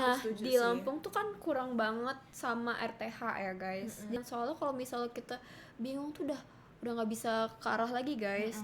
Nah, setuju di sih. Lampung tuh kan kurang banget sama RTH ya guys. Dan soalnya kalau misalnya kita bingung tuh udah nggak bisa ke arah lagi guys.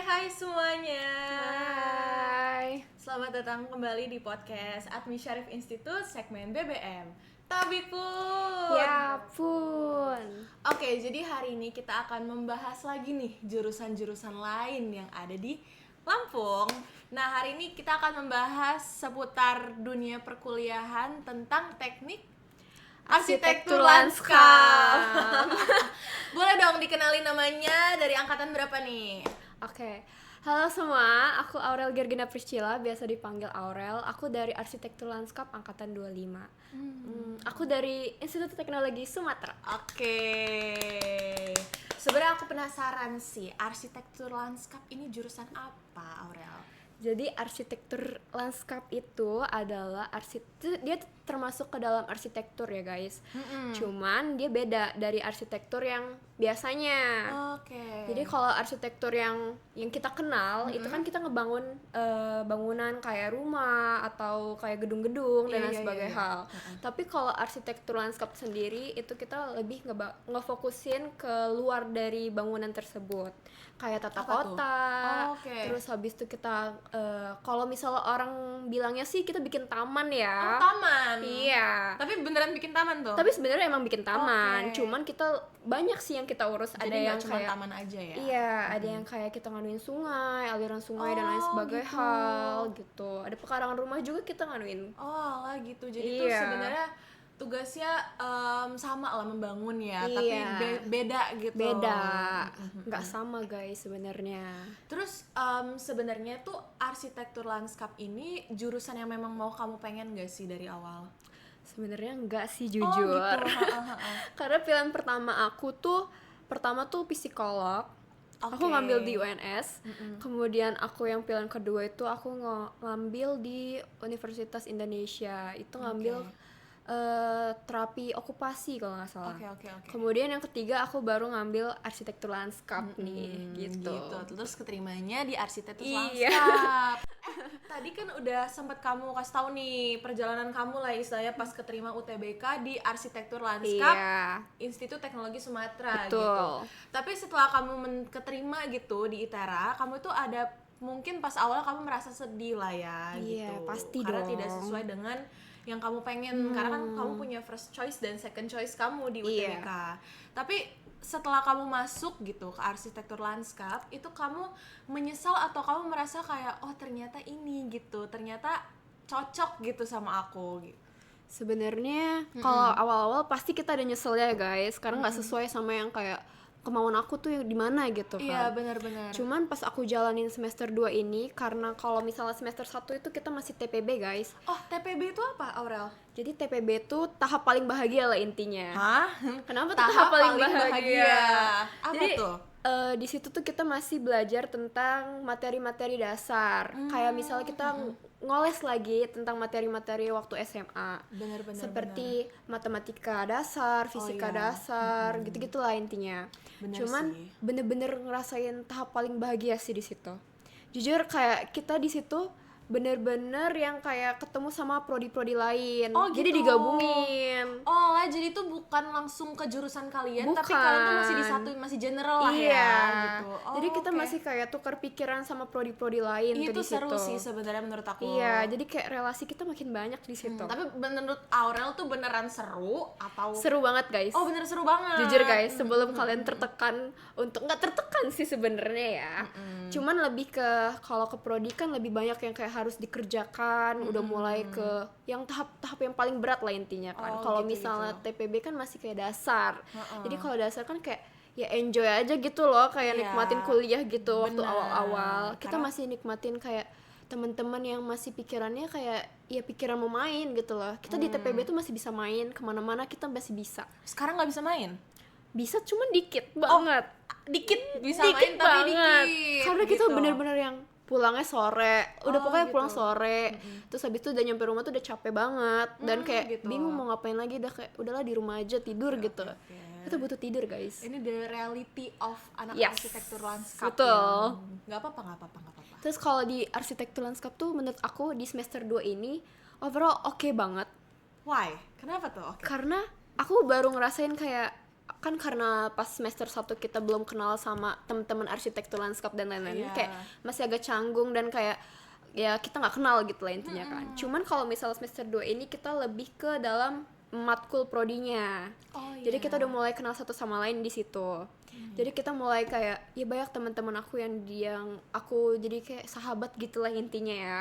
Hai semuanya. Hai. Selamat datang kembali di podcast Admi Syarif Institute segmen BBM. Tabikun. Ya pun. Oke, jadi hari ini kita akan membahas lagi nih jurusan-jurusan lain yang ada di Lampung. Nah, hari ini kita akan membahas seputar dunia perkuliahan tentang teknik arsitektur lanskap. Boleh dong dikenalin namanya, dari angkatan berapa nih? Oke. Halo semua, aku Aurel Gergina Priscilla, biasa dipanggil Aurel. Aku dari Arsitektur Lanskap angkatan 25. Aku dari Institut Teknologi Sumatera. Oke. Sebenarnya aku penasaran sih, arsitektur lanskap ini jurusan apa, Aurel? Jadi arsitektur lanskap itu adalah dia termasuk ke dalam arsitektur ya guys. Cuman dia beda dari arsitektur yang biasanya. Oke. Jadi kalau arsitektur yang kita kenal itu kan kita ngebangun bangunan kayak rumah atau kayak gedung-gedung dan lain sebagainya hal. Tapi kalau arsitektur lanskap sendiri itu kita lebih ngefokusin ke luar dari bangunan tersebut. Kayak tata kota. Terus habis itu kita kalau misalnya orang bilangnya sih kita bikin taman ya. Oh, taman. Iya. Tapi beneran bikin taman tuh? Tapi sebenarnya emang bikin taman. Cuman kita banyak sih yang kita urus. Jadi ada yang cuma kayak taman aja ya? Iya, ada yang kayak kita nganuin sungai, aliran sungai dan lain sebagainya gitu. hal gitu. Ada pekarangan rumah juga kita nganuin. Oh lah gitu. Jadi tuh sebenarnya tugasnya sama lah membangun ya, tapi beda gitu. Beda, nggak sama guys sebenarnya. Terus sebenarnya tuh arsitektur lanskap ini jurusan yang memang mau kamu pengen gak sih dari awal? Sebenarnya enggak sih jujur. Oh gitu. Karena pilihan pertama tuh psikolog. Aku ngambil di UNS. Kemudian aku yang pilihan kedua itu aku ngambil di Universitas Indonesia. Itu ngambil terapi okupasi kalau nggak salah. Oke. Kemudian yang ketiga aku baru ngambil arsitektur lanskap nih gitu. Terus keterimanya di arsitektur lanskap. Tadi kan udah sempat kamu kasih tahu nih perjalanan kamu lah istilahnya pas keterima UTBK di arsitektur lanskap Institut Teknologi Sumatera. Betul. Gitu. Tapi setelah kamu keterima gitu di ITERA, kamu tuh ada mungkin pas awal kamu merasa sedih lah ya gitu. Pasti karena dong. tidak sesuai dengan yang kamu pengen, karena kan kamu punya first choice dan second choice kamu di UTBK. Tapi setelah kamu masuk gitu ke arsitektur lanskap, itu kamu menyesal atau kamu merasa kayak oh ternyata ini gitu, ternyata cocok gitu sama aku gitu. Sebenarnya kalau awal-awal pasti kita ada nyeselnya guys, karena nggak sesuai sama yang kayak kemauan aku tuh yang di mana gitu kan. Iya, benar-benar. Cuman pas aku jalanin semester 2 ini, karena kalau misalnya semester 1 itu kita masih TPB guys. Oh, TPB itu apa, Aurel? Jadi TPB itu tahap paling bahagia lah intinya. Hah? Kenapa tuh tahap paling bahagia? Apa jadi, tuh? Di situ tuh kita masih belajar tentang materi-materi dasar. Kayak misalnya kita ngoles lagi tentang materi-materi waktu SMA. Benar-benar. Seperti matematika dasar, fisika dasar, gitu-gitulah intinya. Cuman bener-bener ngerasain tahap paling bahagia sih di situ. Jujur kayak kita di situ bener-bener yang kayak ketemu sama prodi-prodi lain. Oh, gitu. Jadi digabungin. Oh lah, jadi itu bukan langsung ke jurusan kalian, tapi kalian tuh masih disatuin, masih general lah ya gitu. Oh, jadi kita masih kayak tukar pikiran sama prodi-prodi lain itu tuh di seru situ. sih sebenarnya menurut aku. Iya, jadi kayak relasi kita makin banyak di situ. Tapi menurut Aurel tuh beneran seru atau seru banget guys. Oh, bener seru banget. Jujur guys, sebelum kalian tertekan untuk nggak tertekan sih sebenarnya ya. Cuman lebih ke kalau ke prodi kan lebih banyak yang kayak harus dikerjakan, udah mulai ke yang tahap-tahap yang paling berat lah intinya kan. Kalau misalnya TPB kan masih kayak dasar. Jadi kalau dasar kan kayak ya enjoy aja gitu loh, kayak nikmatin kuliah gitu. Waktu awal-awal kita masih nikmatin kayak teman-teman yang masih pikirannya kayak ya pikiran mau main gitu loh. Kita di TPB tuh masih bisa main kemana-mana, kita masih bisa. Sekarang nggak bisa main? Bisa, cuman dikit banget. Dikit bisa dikit main tapi banget. dikit. Karena kita gitu. bener-bener yang pulangnya sore, udah Oh, pokoknya gitu. pulang sore. Terus habis itu udah nyampe rumah tuh udah capek banget dan kayak gitu. bingung mau ngapain lagi, udah kayak udahlah di rumah aja tidur gitu. oke. Kita butuh tidur guys. Ini the reality of anak Yes, arsitektur lanskap betul. ya. Nggak apa-apa. Terus kalau di arsitektur lanskap tuh menurut aku di semester 2 ini overall oke banget. Why? Kenapa tuh? Oke. Karena aku baru ngerasain kayak kan karena pas semester 1 kita belum kenal sama teman-teman arsitektur lanskap dan lain-lain, Iya. kayak masih agak canggung dan kayak ya kita nggak kenal gitu lah intinya kan. Cuman kalau misalnya semester 2 ini kita lebih ke dalam matkul prodinya. Oh, Jadi iya. kita udah mulai kenal satu sama lain di situ. Jadi kita mulai kayak ya banyak teman-teman aku yang aku jadi kayak sahabat gitu lah intinya ya.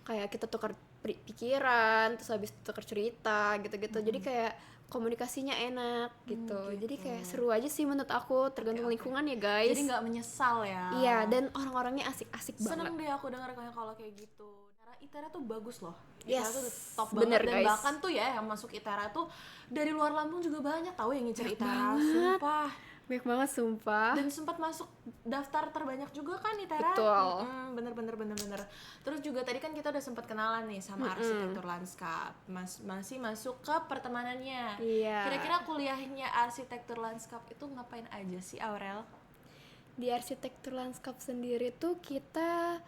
Kayak kita tukar pikiran, terus habis itu tukar cerita gitu-gitu. Jadi kayak komunikasinya enak gitu. Jadi kayak seru aja sih menurut aku, tergantung lingkungan ya guys. Jadi nggak menyesal ya. Iya, dan orang-orangnya asik-asik banget. Seneng deh aku dengar kalau kayak gitu. Karena ITERA tuh bagus loh. Yes, ITERA tuh top bener, banget. Dan guys. bahkan tuh ya yang masuk ITERA tuh dari luar Lampung juga banyak tahu yang ngincer ITERA. banget. Sumpah. Banyak banget sumpah. Dan sempat masuk daftar terbanyak juga kan ITERA. Betul. Bener. Terus juga tadi kan kita udah sempat kenalan nih sama arsitektur lanskap. Masih masuk ke pertemanannya. Iya. Kira-kira kuliahnya arsitektur lanskap itu ngapain aja sih, Aurel? Di arsitektur lanskap sendiri tuh kita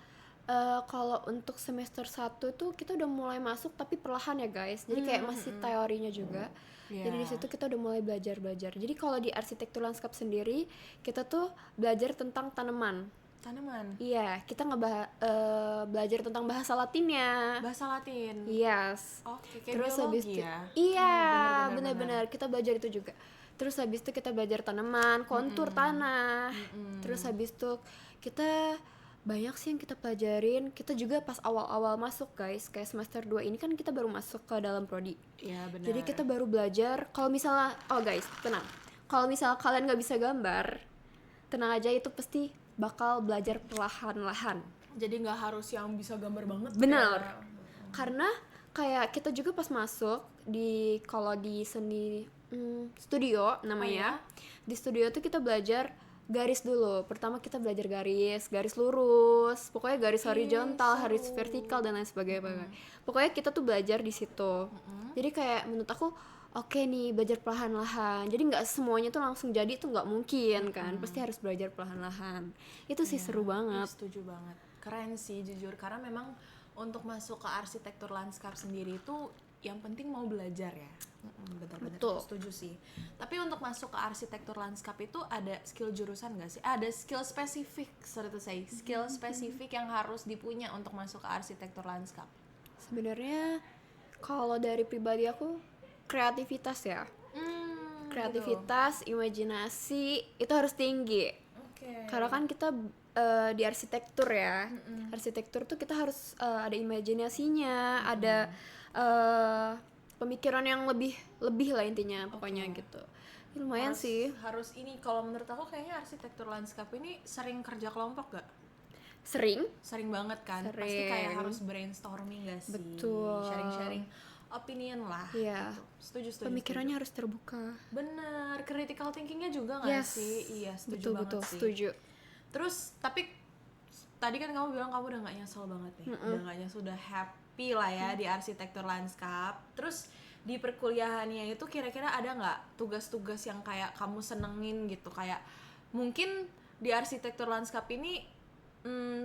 kalau untuk semester 1 tuh kita udah mulai masuk tapi perlahan ya guys. Jadi kayak masih teorinya juga. Iya. Jadi di situ kita udah mulai belajar. Jadi kalau di arsitektur lanskap sendiri kita tuh belajar tentang tanaman. Tanaman. Iya, kita belajar tentang bahasa Latinnya. Bahasa Latin. Yes. Oke, kayak Terus habis biologi itu, ya. iya, bener-bener. benar-benar kita belajar itu juga. Terus habis itu kita belajar tanaman, kontur tanah. Terus habis itu kita banyak sih yang kita pelajarin. Kita juga pas awal-awal masuk guys, kayak semester 2 ini kan kita baru masuk ke dalam prodi. Iya, benar. Jadi kita baru belajar. Kalau misalnya, oh guys, tenang. Kalau misalnya kalian nggak bisa gambar, tenang aja, itu pasti bakal belajar perlahan-lahan. Jadi nggak harus yang bisa gambar banget. Benar. Ya. Karena kayak kita juga pas masuk di kalau di seni studio namanya. Di studio tuh kita belajar garis dulu. Pertama kita belajar garis lurus, pokoknya garis horizontal, garis vertikal dan lain sebagainya. Pokoknya kita tuh belajar di situ. Jadi kayak menurut aku oke nih, belajar perlahan-lahan. Jadi nggak semuanya tuh langsung jadi, itu nggak mungkin kan. Pasti harus belajar perlahan-lahan. Itu sih seru banget. Setuju banget. Keren sih jujur, karena memang untuk masuk ke arsitektur lanskap sendiri itu yang penting mau belajar ya. Betul. Setuju sih. Tapi untuk masuk ke arsitektur lanskap itu ada skill jurusan nggak sih? Ada skill spesifik, sorry to say, skill spesifik yang harus dipunya untuk masuk ke arsitektur lanskap. Sebenarnya kalau dari pribadi aku kreativitas ya. Kreativitas, imajinasi itu harus tinggi. Oke. Karena kan kita di arsitektur ya. Arsitektur tuh kita harus ada imajinasinya, ada pemikiran yang lebih lah intinya pokoknya gitu. Ya, lumayan sih. Harus ini, kalau menurut aku kayaknya arsitektur lanskap ini sering kerja kelompok gak? Sering. Sering banget kan? Sering. Pasti kayak harus brainstorming gak sih? Betul. Sharing-sharing opinion lah. Iya. Setuju. Pemikirannya harus terbuka. Bener, critical thinkingnya juga gak Yes. sih? Iya, setuju banget Betul, sih. setuju. Terus, tapi tadi kan kamu bilang kamu udah gak nyesel banget nih. Udah gak nyesel, udah happy lah ya di arsitektur lanskap. Terus di perkuliahannya itu kira-kira ada gak tugas-tugas yang kayak kamu senengin gitu? Kayak mungkin di arsitektur lanskap ini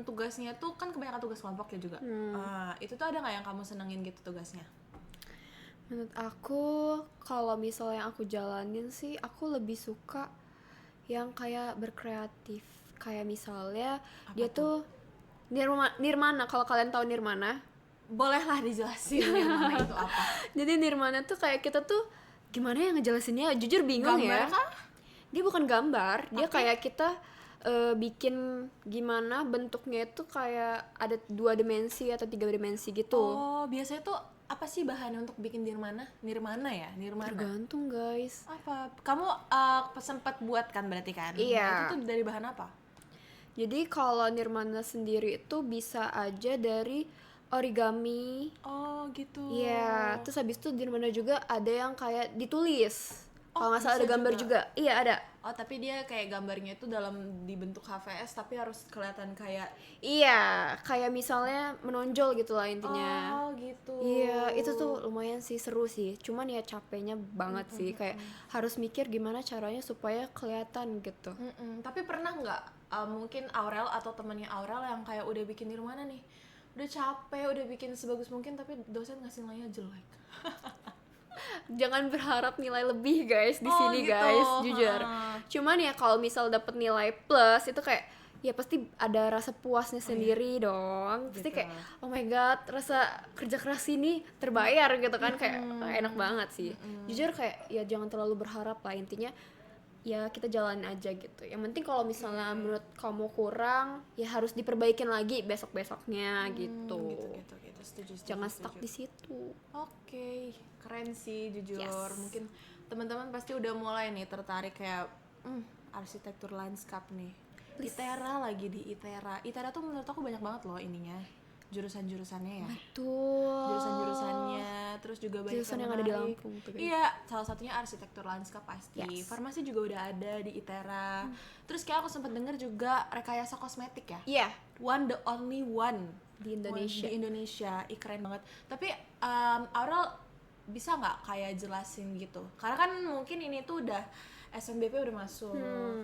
tugasnya tuh kan kebanyakan tugas kelompok ya juga. Itu tuh ada gak yang kamu senengin gitu tugasnya? Menurut aku, kalau misalnya yang aku jalanin sih, aku lebih suka yang kayak berkreatif. Kayak misalnya dia tuh Nirmana, kalau kalian tahu Nirmana. Bolehlah dijelasin Nirmana itu apa? Jadi Nirmana tuh kayak kita tuh gimana ya ngejelasinnya, jujur bingung Gambar ya. kah? Dia bukan gambar, dia kayak kita bikin gimana bentuknya itu kayak ada 2 dimensi atau 3 dimensi gitu. Oh, biasanya tuh apa sih bahannya untuk bikin Nirmana? Nirmana ya? Nirmana. Tergantung guys. Apa? Kamu sempat buat kan berarti kan? Iya. Nah, itu tuh dari bahan apa? Jadi kalau Nirmana sendiri itu bisa aja dari origami. Oh, gitu. Iya, terus habis itu Nirmana juga ada yang kayak ditulis. Kalau nggak salah ada bisa gambar juga. Iya ada. Oh, tapi dia kayak gambarnya itu dalam dibentuk HVS tapi harus kelihatan kayak Iya, kayak misalnya menonjol gitu lah intinya. oh gitu. Iya, itu tuh lumayan sih, seru sih. Cuman ya capeknya banget sih, kayak harus mikir gimana caranya supaya kelihatan gitu. Tapi pernah nggak mungkin Aurel atau temannya Aurel yang kayak udah bikin di rumah nih, udah capek, udah bikin sebagus mungkin tapi dosen ngasih nilainya jelek. Jangan berharap nilai lebih guys di Oh, sini gitu. guys, jujur. Ha. Cuman ya kalau misal dapet nilai plus itu kayak ya pasti ada rasa puasnya sendiri dong. Pasti Gitu. kayak oh my god, rasa kerja keras ini terbayar gitu kan, kayak enak banget sih. Jujur kayak ya jangan terlalu berharap lah, intinya ya kita jalanin aja gitu. Yang penting kalau misalnya menurut kamu kurang ya harus diperbaikin lagi besok-besoknya gitu. Gitu. Setuju. Jangan stuck di situ. Oke, keren sih jujur. Yes. Mungkin teman-teman pasti udah mulai nih tertarik kayak arsitektur lanskap nih. ITERA lagi di ITERA. ITERA tuh menurut aku banyak banget loh ininya. Jurusan-jurusannya ya. Betul. Jurusan-jurusannya, terus juga banyak Jurusan yang ada di menarik. Lampung tuh, guys. Iya, salah satunya arsitektur lanskap pasti. Yes. Farmasi juga udah ada di ITERA. Terus kayak aku sempat dengar juga rekayasa kosmetik ya. Iya, One the only one di Indonesia. Di Indonesia. Ih, keren banget. Tapi Aurel bisa nggak kayak jelasin gitu? Karena kan mungkin ini tuh udah SNBP udah masuk,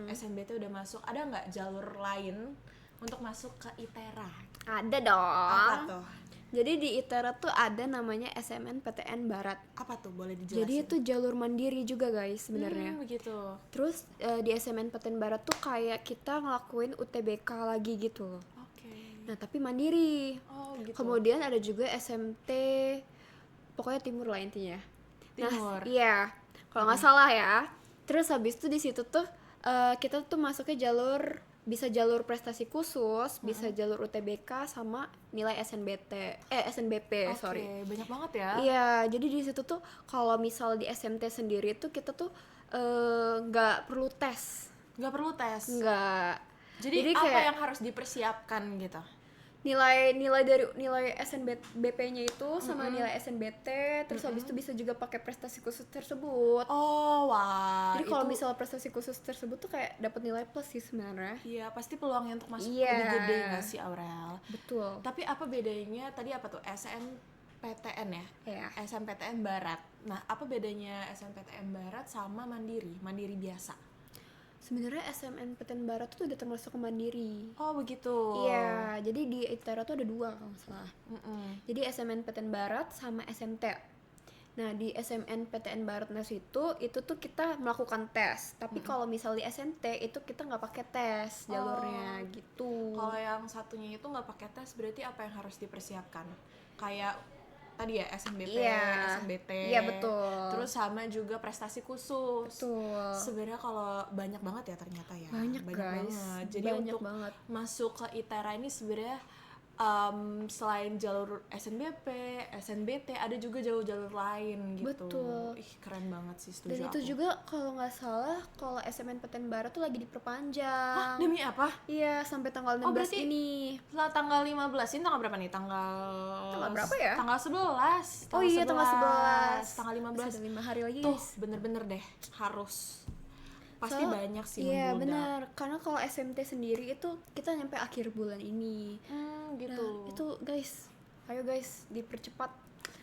SNBT udah masuk. Ada nggak jalur lain untuk masuk ke ITERA? Ada dong. Apa tuh? Jadi di ITERA tuh ada namanya SMNPTN Barat. Apa tuh? Boleh dijelasin? Jadi itu jalur mandiri juga guys sebenarnya. Begitu. Terus di SMNPTN Barat tuh kayak kita ngelakuin UTBK lagi gitu loh. Oke. Nah tapi mandiri. Oh gitu. Kemudian ada juga SMT, pokoknya timur lah intinya. Timur. Nah, iya, kalau nggak salah ya. Terus habis itu di situ tuh kita tuh masuknya bisa jalur prestasi khusus, bisa jalur UTBK sama nilai SNBP, Oke, sorry. banyak banget ya. Iya, jadi di situ tuh kalau misal di SMT sendiri tuh kita tuh nggak perlu tes, Nggak perlu tes. nggak. Jadi apa kayak yang harus dipersiapkan gitu? nilai dari nilai SNBP-nya itu sama nilai SNBT, terus habis itu bisa juga pakai prestasi khusus tersebut. Oh, wah. Jadi kalau itu- misalnya prestasi khusus tersebut tuh kayak dapat nilai plus sih sebenarnya. Iya, pasti peluangnya untuk masuk Iya. lebih gede nggak sih, Aurel? Betul. Tapi apa bedanya tadi apa tuh SNPTN ya? Iya. SNPTN Barat. Nah, apa bedanya SNPTN Barat sama Mandiri biasa? Sebenarnya SMNPTN Barat tuh udah termasuk ke mandiri. Oh, begitu. Iya, jadi di ITERA tuh ada dua kalau nggak salah. Mm-mm. Jadi SMNPTN Barat sama SMT. Nah di SMNPTN Barat itu tuh kita melakukan tes. Tapi kalau misal di SMT itu kita nggak pakai tes jalurnya gitu. Kalau yang satunya itu nggak pakai tes, berarti apa yang harus dipersiapkan? Kayak tadi ya SNBP, Iya. SNBT. Iya, betul. Terus sama juga prestasi khusus. Betul. Sebenarnya kalau banyak banget ya ternyata ya. Banyak guys. banget. Jadi Banyak untuk banget. masuk ke ITERA ini sebenarnya selain jalur SNBP, SNBT ada juga jalur-jalur lain gitu. Betul. Ih, keren banget sih, Dan setuju itu aku. juga kalau nggak salah kalau SMNPTN Barat tuh lagi Hah, diperpanjang. demi apa? Iya, sampai tanggal 16 berarti ini. Setelah tanggal 15 ini tanggal berapa nih? Tanggal berapa ya? Tanggal 11. Oh iya, tanggal 11. Tanggal 15. Masih ada 5 hari lagi, Tuh, guys. bener-bener deh, harus. Pasti So, banyak sih iya membludak. benar, karena kalau SMT sendiri itu kita nyampe akhir bulan ini. Gitu. Nah, itu guys, ayo guys dipercepat.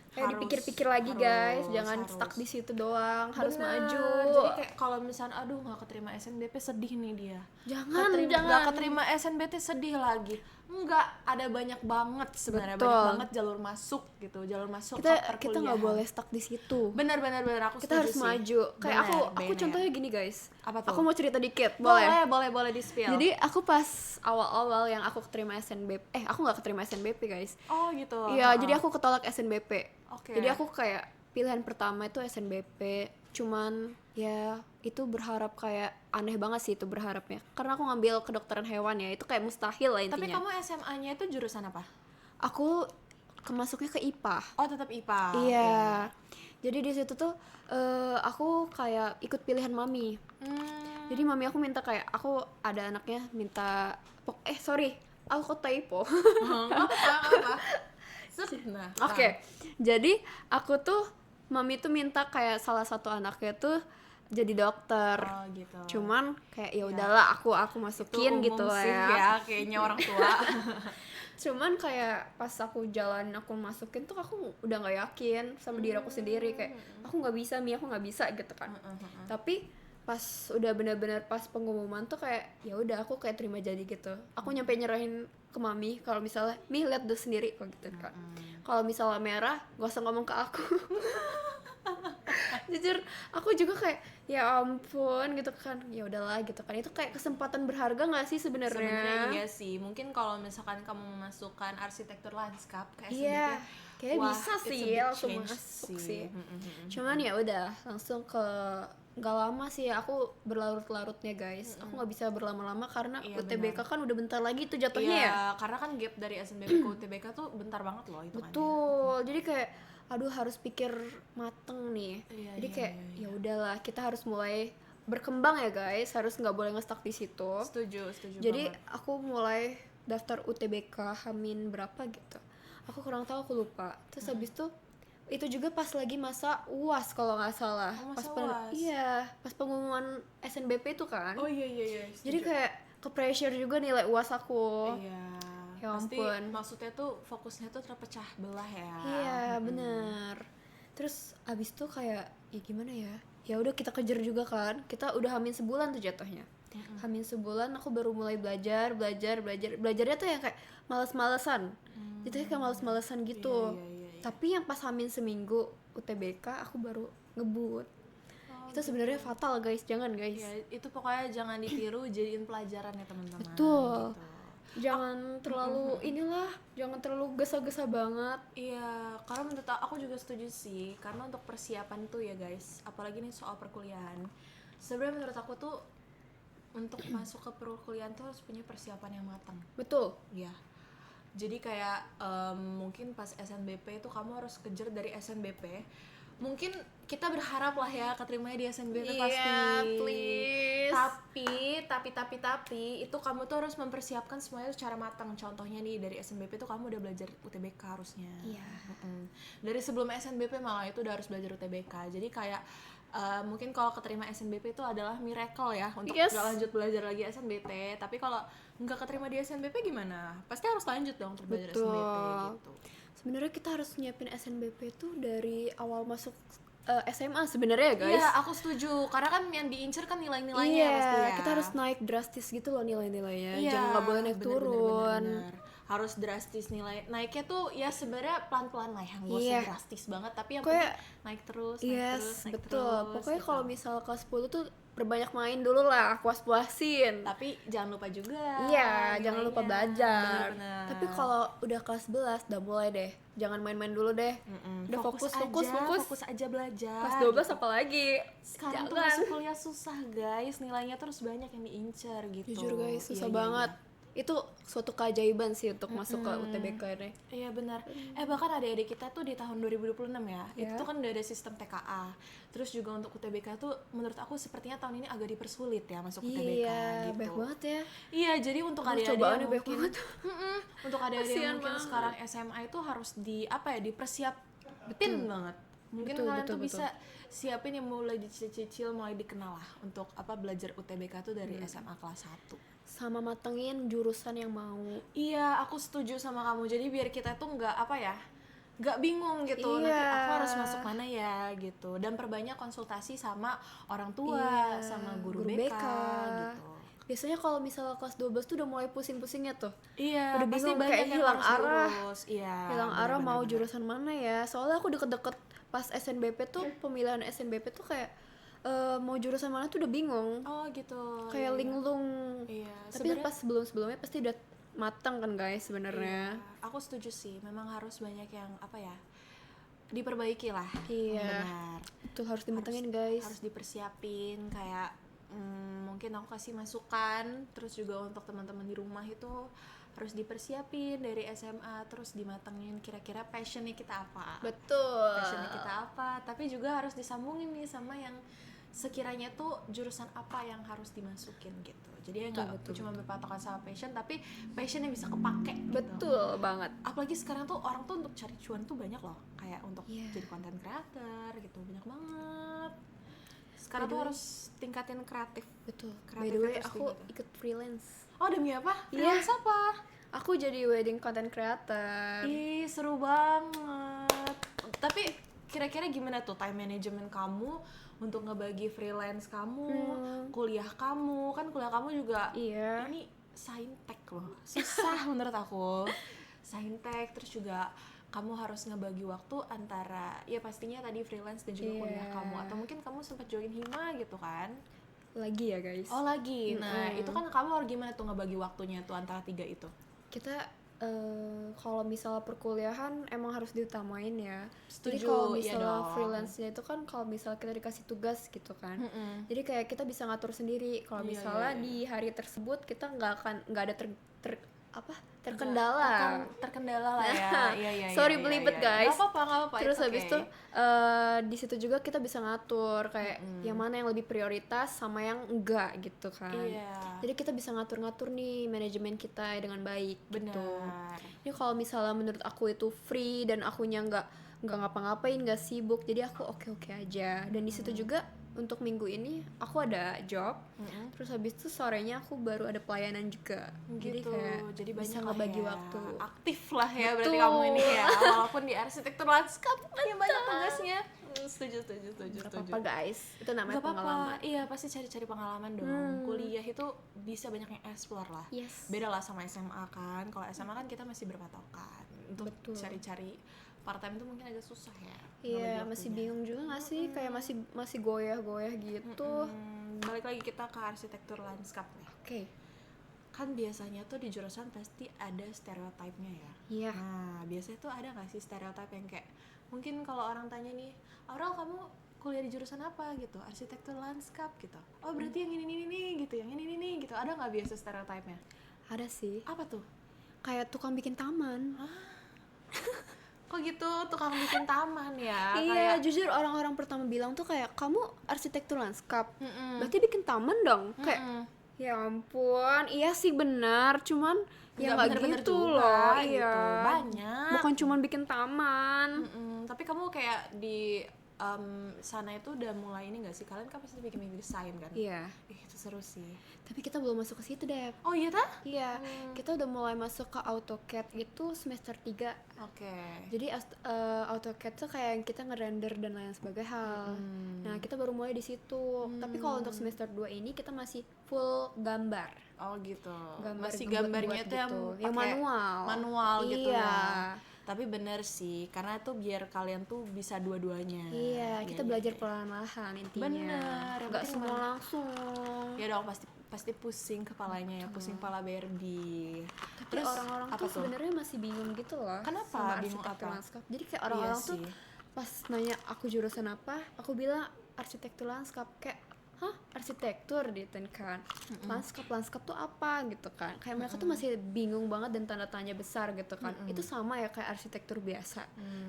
Ayo Harus, dipikir-pikir lagi guys, harus, jangan harus. stuck di situ doang, harus Bener. maju. Jadi kayak kalau misalnya aduh nggak keterima SNBP sedih nih dia. Jangan, Nggak jangan. keterima SNBT sedih lagi. Enggak, ada banyak banget sebenarnya, Betul. banyak banget jalur masuk gitu, jalur masuk kita ke kita nggak boleh stuck di situ. Benar aku Kita harus setuju sih. maju. Kayak Bener, aku bener. contohnya gini guys. Apa tuh? Aku mau cerita dikit, boleh? boleh di spill. Jadi aku pas awal-awal yang aku keterima SNBP, aku nggak keterima SNBP guys. oh gitu. Iya, Ha-ha. jadi aku ketolak SNBP. Oke. Jadi aku kayak pilihan pertama itu SNBP, cuman ya itu berharap kayak aneh banget sih itu berharapnya. Karena aku ngambil kedokteran hewan ya, itu kayak mustahil lah Tapi intinya. kamu SMA-nya itu jurusan apa? Aku masuknya ke IPA. Oh, tetap IPA. Iya. Jadi di situ tuh aku kayak ikut pilihan mami. Jadi mami aku minta kayak aku ada anaknya minta sorry, aku kok typo. apa? Nah, Oke, jadi aku tuh mami tuh minta kayak salah satu anaknya tuh jadi dokter. Oh gitu. Cuman kayak ya udahlah aku Itu masukin umum gitu sih ya. ya kayaknya orang tua. Cuman kayak pas aku jalan aku masukin tuh aku udah nggak yakin sama diri aku sendiri, kayak aku nggak bisa aku nggak bisa gitu kan. Tapi pas udah benar-benar pas pengumuman tuh kayak ya udah aku kayak terima jadi gitu. Aku nyampe nyerahin ke mami kalau misalnya Mi lihat dulu sendiri kok gitu kan. Kalau misalnya merah gak usah ngomong ke aku. Jujur aku juga kayak ya ampun gitu kan, ya udahlah gitu kan. Itu kayak kesempatan berharga nggak sih Sebenarnya sebenarnya? iya sih. Mungkin kalau misalkan kamu memasukkan arsitektur lanskap ke SNBP, Iya, kayak wah, bisa it's a sih big langsung change masuk sih. Mm-mm. Cuman ya udah langsung ke, nggak lama sih aku berlarut-larutnya guys. Aku nggak bisa berlama-lama karena Iya, UTBK benar. kan udah bentar lagi tuh jatuhnya Iya, ya. karena kan gap dari SNBP ke UTBK tuh bentar banget loh itu kan ya. Betul. Jadi kayak aduh harus pikir mateng nih. Iya, Jadi iya, kayak iya, ya udahlah kita harus mulai berkembang ya guys. Harus nggak boleh nge-stuck di situ. Setuju Jadi banget. aku mulai daftar UTBK Hamin berapa gitu. Aku kurang tahu, aku lupa. Terus habis itu juga pas lagi masa UAS kalau nggak salah. Oh, masa UAS. Iya, pas pengumuman SNBP itu kan. Oh iya, Jadi setuju. kayak ke pressure juga nilai UAS aku. Iya. Ya Pasti ampun. maksudnya tuh fokusnya tuh terpecah belah ya. Iya, bener. Terus abis itu kayak ya gimana ya? Ya udah kita kejar juga kan. Kita udah hamin sebulan tuh jatuhnya. Hamin sebulan aku baru mulai belajarnya tuh yang kayak males-malesan. Jatuhnya kayak males-malesan gitu. Iya. Tapi yang pas hamin seminggu UTBK aku baru ngebut. Itu sebenarnya fatal guys, jangan guys. Ya, itu pokoknya jangan ditiru, jadiin pelajaran ya teman-teman. Betul. Gitu. Jangan terlalu jangan terlalu gesa-gesa banget. Iya, karena menurut aku juga setuju sih. Karena untuk persiapan tuh ya guys, apalagi nih soal perkuliahan. Sebenarnya menurut aku tuh untuk masuk ke perkuliahan tuh harus punya persiapan yang matang. Betul. Ya. Jadi kayak mungkin pas SNBP itu kamu harus kejar dari SNBP. Mungkin kita berharap lah ya keterimanya di SNBP pasti. Please. Tapi itu kamu tuh harus mempersiapkan semuanya secara matang. Contohnya nih dari SNBP tuh kamu udah belajar UTBK harusnya. Iya. Dari sebelum SNBP malah itu udah harus belajar UTBK. Jadi kayak mungkin kalau keterima SNBP itu adalah miracle ya untuk Yes. nggak lanjut belajar lagi SNBP. Tapi kalau nggak keterima di SNBP gimana? Pasti harus lanjut dong untuk belajar Betul. SNBP gitu. Sebenarnya kita harus nyiapin SNBP tuh dari awal masuk SMA sebenarnya ya guys. Iya, aku setuju. Karena kan yang diincer kan nilai-nilainya Iya, pasti ya. kita harus naik drastis gitu loh nilai-nilainya. Iya, Jangan nggak boleh naik turun. bener. Harus drastis nilai. Naiknya tuh ya sebenarnya pelan-pelan lah yang gak Iya. usah drastis banget, tapi yang Kayak- penting naik terus, Yes, naik betul. terus. Pokoknya gitu. kalau misal kelas 10 tuh perbanyak main dulu lah, puas-puasin. Tapi jangan lupa juga. Iya, jangan lupa nilainya. belajar. Bener-bener. Tapi kalau udah kelas 11 udah mulai deh. Jangan main-main dulu deh. Udah fokus. fokus aja belajar. Kelas 12 apalagi? Sekarang tuh masuk kuliah susah guys, nilainya terus banyak yang diincer gitu. Jujur guys, susah Iya, iya, banget. Itu suatu keajaiban sih untuk masuk ke UTBK ini. Iya benar. Bahkan adik-adik kita tuh di tahun 2026 ya. Itu Ya. tuh kan udah ada sistem TKA. Terus juga untuk UTBK tuh menurut aku sepertinya tahun ini agak dipersulit ya masuk UTBK Iya, gitu. banyak banget ya. Iya, jadi untuk adik-adik cobaannya yang banyak mungkin banget. untuk adik-adik yang Kasian mungkin banget. sekarang SMA itu harus dipersiapin banget. Mungkin Betul, kalian betul, tuh betul. bisa siapin yang mulai dicicil, mulai dikenal lah untuk belajar UTBK tuh dari SMA kelas 1. Sama matengin jurusan yang mau. Iya, aku setuju sama kamu. Jadi biar kita tuh nggak bingung gitu. Nanti Iya. aku harus masuk mana ya gitu. Dan perbanyak konsultasi sama orang tua, Iya, sama guru guru BK, BK. gitu. Biasanya kalau misalnya kelas 12 tuh udah mulai pusing-pusingnya tuh. Iya, Udah pasti bingung, banyak kayak yang hilang harus arah. diurus. Iya. Hilang arah mau bener-bener. jurusan mana ya. Soalnya aku deket-deket pas SNBP tuh, pemilihan SNBP tuh kayak mau jurusan mana tuh udah bingung. Oh gitu. Kayak iya. linglung. Iya. Tapi pas sebelum-sebelumnya pasti udah matang kan guys sebenarnya. Iya, aku setuju sih. Memang harus banyak yang diperbaiki lah. Iya. Benar. Itu harus dimatengin guys. Harus dipersiapin kayak mungkin aku kasih masukan, terus juga untuk teman-teman di rumah itu harus dipersiapin dari SMA, terus dimatengin kira-kira passionnya kita apa. Betul. Passionnya kita apa, tapi juga harus disambungin nih sama yang sekiranya tuh jurusan apa yang harus dimasukin gitu. Jadi ya nggak cuma berpatokan sama passion, tapi passion yang bisa kepake gitu. Betul banget. Apalagi sekarang tuh orang tuh untuk cari cuan tuh banyak loh, kayak untuk Iya. jadi content creator gitu, banyak banget Sekarang By tuh the way- harus tingkatin kreatif. Betul. By Kreatif the way, terus aku ditingkatin. ikut freelance. Oh, demi apa? Iya. Freelance apa? Aku jadi wedding content creator. Ih, seru banget. Tapi kira-kira gimana tuh time management kamu untuk ngebagi freelance kamu, kuliah kamu? Kan kuliah kamu juga Iya. ini saintek loh. Susah menurut aku. Saintek, terus juga kamu harus ngebagi waktu antara ya pastinya tadi freelance dan juga kuliah Iya. kamu, atau mungkin kamu sempat join hima gitu kan. Lagi ya guys. Oh lagi, nah itu kan kamu harus gimana tuh ngebagi waktunya tuh antara 3 itu? Kita kalau misalnya perkuliahan emang harus diutamain ya. Jadi Setuju, kalau iya misalnya dong. freelance-nya itu kan kalau misalnya kita dikasih tugas gitu kan. Mm-mm. Jadi kayak kita bisa ngatur sendiri. Kalau Iya, misalnya iya, iya. di hari tersebut kita nggak ada terkendala. Terkendala lah ya. Iya, iya, Sorry iya, belibet, iya. guys. Nggak apa-apa. Terus it's habis okay. itu di situ juga kita bisa ngatur kayak yang mana yang lebih prioritas sama yang enggak gitu kan. Iya. Jadi kita bisa ngatur-ngatur nih manajemen kita dengan baik gitu. Benar. Ini kalau misalnya menurut aku itu free dan akunya nggak ngapa-ngapain, nggak sibuk, jadi aku oke-oke aja. Dan di situ juga untuk minggu ini aku ada job. Terus habis itu sorenya aku baru ada pelayanan juga. Jadi Gitu. kayak Jadi bisa banyak ngebagi lah ya. waktu. Aktif lah ya berarti Betul. kamu ini ya. Walaupun di arsitektur lanskap ya banyak tugasnya. Setuju. Gak apa-apa guys, itu namanya Gak apa-apa, pengalaman. iya pasti cari-cari pengalaman dong. Kuliah itu bisa banyak yang explore lah. Yes. Beda lah sama SMA kan. Kalau SMA kan kita masih berpatokan. Untuk Betul. cari-cari part time itu mungkin agak susah ya. Iya, ngebagi masih waktunya. bingung juga gak sih? Kayak masih goyah-goyah gitu. Balik lagi kita ke arsitektur lanskap nih. Oke. Kan biasanya tuh di jurusan pasti ada stereotipnya ya. Iya. Nah, biasanya tuh ada gak sih stereotip yang kayak mungkin kalau orang tanya nih, Aurel kamu kuliah di jurusan apa gitu, arsitektur lanskap gitu. Oh berarti yang ini nih gitu, yang ini gitu. Ada nggak biasa stereotipnya? Ada sih. Apa tuh? Kayak tukang bikin taman. Kok gitu tukang bikin taman ya? Iya, jujur orang-orang pertama bilang tuh kayak kamu arsitektur lanskap. Mm-mm. Berarti bikin taman dong. Kayak ya ampun, iya sih benar, cuman ya nggak bener-bener gitu juga, loh. gitu. Iya. Banyak. Bukan cuman bikin taman. Tapi kamu kayak di sana itu udah mulai ini nggak sih? Kalian kan pasti bikin desain kan? Iya. Itu seru sih. Tapi kita belum masuk ke situ, Dep. Oh iya tah? Iya, kita udah mulai masuk ke AutoCAD itu semester 3. Oke. Jadi AutoCAD tuh kayak yang kita ngerender dan lain sebagainya hal. Nah, kita baru mulai di situ. Tapi kalau untuk semester 2 ini kita masih full gambar. Oh gitu. Gambar Masih buat-buat gambarnya tuh yang gitu. Yang pakai manual. Manual gitu Iya. ya. Tapi bener sih, karena tuh biar kalian tuh bisa dua-duanya. Iya, kita belajar perlahan-lahan intinya. Bener, yang Nggak penting semua emang- langsung. Ya dong, pasti pusing kepalanya ya, pusing kepala Barbie. Tapi orang-orang apa tuh sebenarnya masih bingung gitu loh. Kenapa? Sama Bingung arsitektur apa? lanskap. Jadi kayak orang-orang Iya tuh sih. pas nanya aku jurusan apa, aku bilang arsitektur lanskap. Kayak hah, arsitektur gitu kan. Lanskap tuh apa gitu kan. Kayak mereka tuh masih bingung banget dan tanda tanya besar gitu kan. Itu sama ya kayak arsitektur biasa.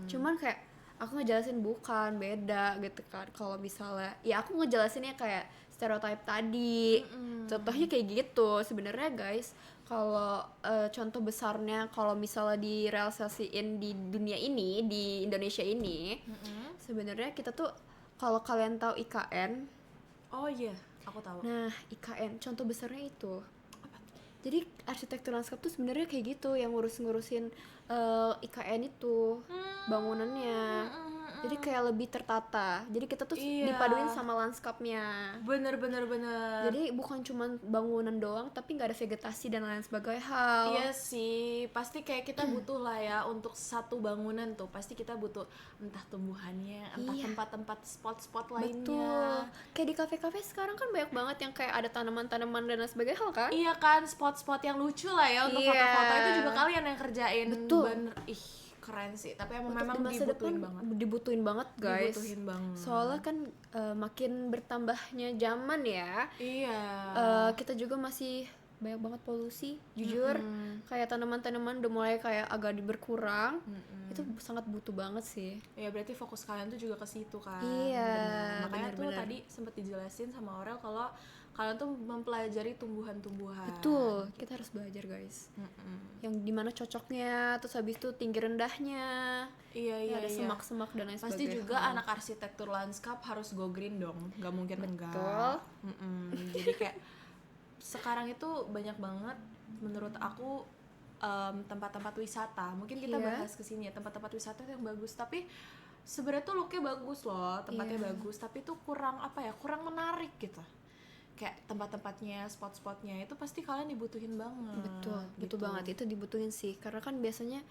Cuman kayak aku ngejelasin bukan, beda gitu kan. Kalau misalnya ya aku ngejelasinnya kayak stereotype tadi. Contohnya kayak gitu. Sebenarnya guys, kalau contoh besarnya kalau misalnya direalisasiin di dunia ini, di Indonesia ini, sebenarnya kita tuh kalau kalian tahu IKN. Oh iya, aku tahu. Nah, IKN contoh besarnya itu. Jadi arsitektur lanskap tuh sebenarnya kayak gitu yang ngurus-ngurusin IKN itu bangunannya. Jadi kayak lebih tertata. Jadi kita tuh Iya. dipaduin sama lanskapnya. Bener. Jadi bukan cuma bangunan doang, tapi nggak ada vegetasi dan lain sebagainya hal. Iya sih, pasti kayak kita butuh lah ya untuk satu bangunan tuh pasti kita butuh entah tumbuhannya, entah Iya. tempat-tempat spot-spot Betul. lainnya. Kayak di kafe-kafe sekarang kan banyak banget yang kayak ada tanaman-tanaman dan lain sebagainya hal kan? Iya kan, spot-spot yang lucu lah ya untuk Iya. foto-foto itu juga kalian yang kerjain. Betul. Bener, ih keren sih. Tapi emang Untuk memang di masa depan dibutuhin banget. dibutuhin banget guys. Dibutuhin banget. Soalnya kan makin bertambahnya zaman ya. Iya. Kita juga masih banyak banget polusi. Jujur kayak tanaman-tanaman udah mulai kayak agak berkurang. Itu sangat butuh banget sih. Ya berarti fokus kalian tuh juga ke situ kan. Iya, Benar. Makanya tuh benar-benar. tadi sempat dijelasin sama Aurel kalau kalian tuh mempelajari tumbuhan-tumbuhan. Betul, kita harus belajar guys. Yang dimana cocoknya, terus habis itu tinggi rendahnya. Iya, Ada semak-semak dan lain Pasti sebagainya. juga anak arsitektur lanskap harus go green dong, nggak mungkin enggak. Betul. Jadi kayak sekarang itu banyak banget menurut aku tempat-tempat wisata. Mungkin kita Iya. bahas kesini ya, tempat-tempat wisata yang bagus. Tapi sebenarnya tuh looknya bagus loh, tempatnya Iya. bagus. Tapi tuh kurang kurang menarik gitu. Kayak tempat-tempatnya, spot-spotnya itu pasti kalian dibutuhin banget. Betul gitu. banget, itu dibutuhin sih. Karena kan biasanya